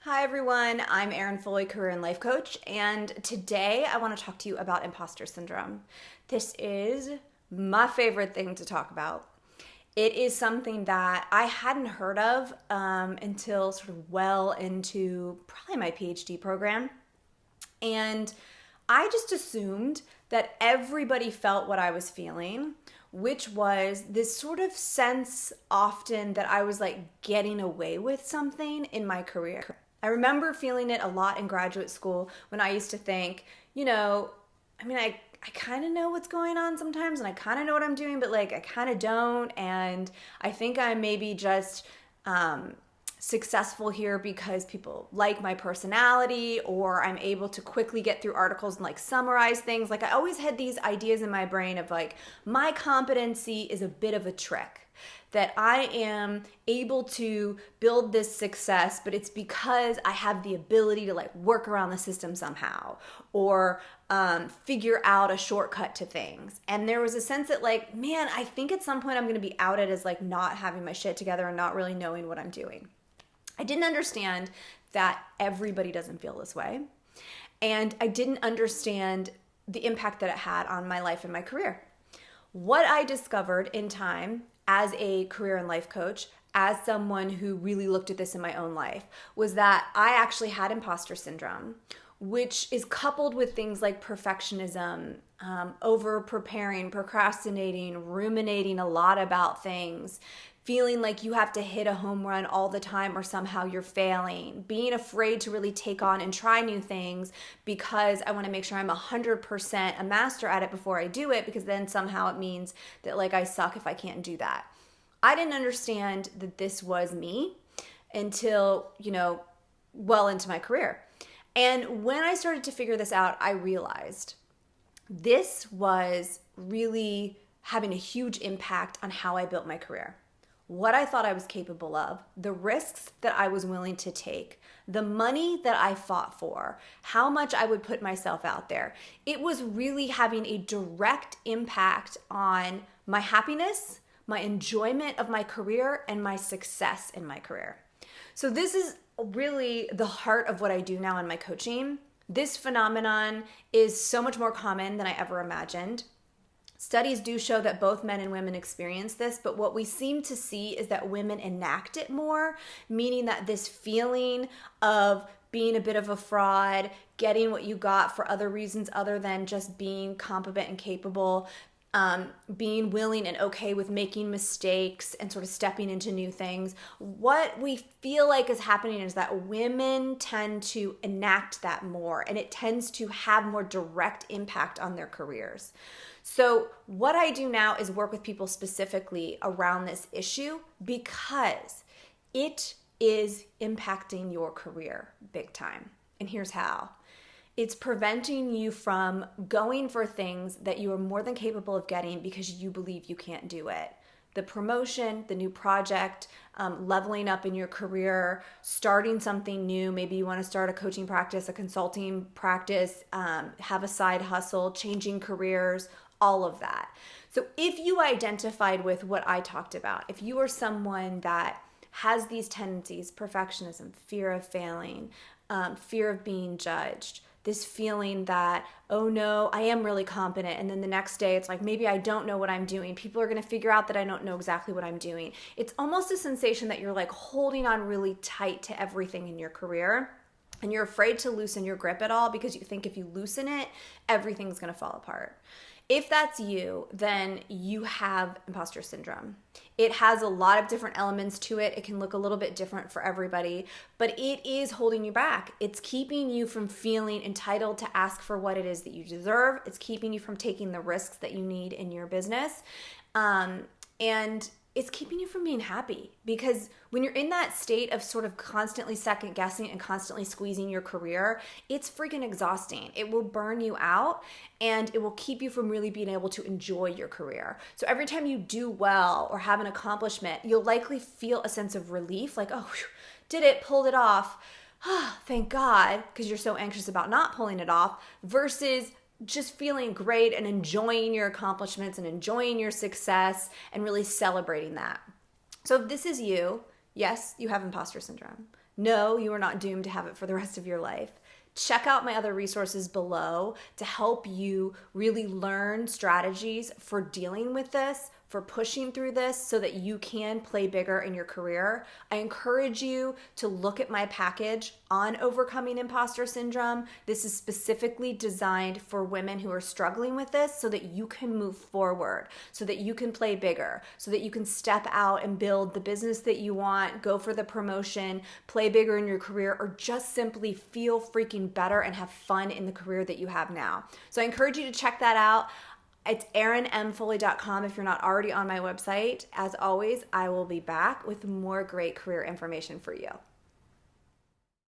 Hi everyone, I'm Erin Foley, career and life coach, and today I want to talk to you about imposter syndrome. This is my favorite thing to talk about. It is something that I hadn't heard of until sort of well into probably my PhD program. And I just assumed that everybody felt what I was feeling, which was this sort of sense often that I was like getting away with something in my career. I remember feeling it a lot in graduate school when I used to think, I kind of know what's going on sometimes and I kind of know what I'm doing, but like I kind of don't. And I think I'm maybe just successful here because people like my personality, or I'm able to quickly get through articles and like summarize things. Like I always had these ideas in my brain of like my competency is a bit of a trick, that I am able to build this success, but it's because I have the ability to like work around the system somehow, or figure out a shortcut to things. And there was a sense that like, man, I think at some point I'm gonna be outed as like not having my shit together and not really knowing what I'm doing. I didn't understand that everybody doesn't feel this way. And I didn't understand the impact that it had on my life and my career. What I discovered in time as a career and life coach, as someone who really looked at this in my own life, was that I actually had imposter syndrome, which is coupled with things like perfectionism, over preparing, procrastinating, ruminating a lot about things, feeling like you have to hit a home run all the time or somehow you're failing, being afraid to really take on and try new things because I want to make sure I'm 100% a master at it before I do it, because then somehow it means that like I suck if I can't do that. I didn't understand that this was me until, well into my career. And when I started to figure this out, I realized this was really having a huge impact on how I built my career. What I thought I was capable of, the risks that I was willing to take, the money that I fought for, how much I would put myself out there. It was really having a direct impact on my happiness, my enjoyment of my career, and my success in my career. So this is really the heart of what I do now in my coaching. This phenomenon is so much more common than I ever imagined. Studies do show that both men and women experience this, but what we seem to see is that women enact it more, meaning that this feeling of being a bit of a fraud, getting what you got for other reasons other than just being competent and capable, being willing and okay with making mistakes and sort of stepping into new things. What we feel like is happening is that women tend to enact that more, and it tends to have more direct impact on their careers. So what I do now is work with people specifically around this issue because it is impacting your career big time. And here's how. It's preventing you from going for things that you are more than capable of getting because you believe you can't do it. The promotion, the new project, leveling up in your career, starting something new. Maybe you want to start a coaching practice, a consulting practice, have a side hustle, changing careers, all of that. So if you identified with what I talked about, if you are someone that has these tendencies, perfectionism, fear of failing, fear of being judged, this feeling that, oh no, I am really competent. And then the next day it's like, maybe I don't know what I'm doing. People are going to figure out that I don't know exactly what I'm doing. It's almost a sensation that you're like holding on really tight to everything in your career. And you're afraid to loosen your grip at all because you think if you loosen it, everything's going to fall apart. If that's you, then you have imposter syndrome. It has a lot of different elements to it. It can look a little bit different for everybody, but it is holding you back. It's keeping you from feeling entitled to ask for what it is that you deserve. It's keeping you from taking the risks that you need in your business. And it's keeping you from being happy, because when you're in that state of sort of constantly second guessing and constantly squeezing your career, it's freaking exhausting. It will burn you out and it will keep you from really being able to enjoy your career. So every time you do well or have an accomplishment, you'll likely feel a sense of relief, like, oh, whew, did it, pulled it off. Thank God, because you're so anxious about not pulling it off, versus just feeling great and enjoying your accomplishments and enjoying your success and really celebrating that. So if this is you, yes, you have imposter syndrome. No, you are not doomed to have it for the rest of your life. Check out my other resources below to help you really learn strategies for dealing with this, for pushing through this so that you can play bigger in your career. I encourage you to look at my package on overcoming imposter syndrome. This is specifically designed for women who are struggling with this so that you can move forward, so that you can play bigger, so that you can step out and build the business that you want, go for the promotion, play bigger in your career, or just simply feel freaking better and have fun in the career that you have now. So I encourage you to check that out. It's erinmfoley.com if you're not already on my website. As always, I will be back with more great career information for you.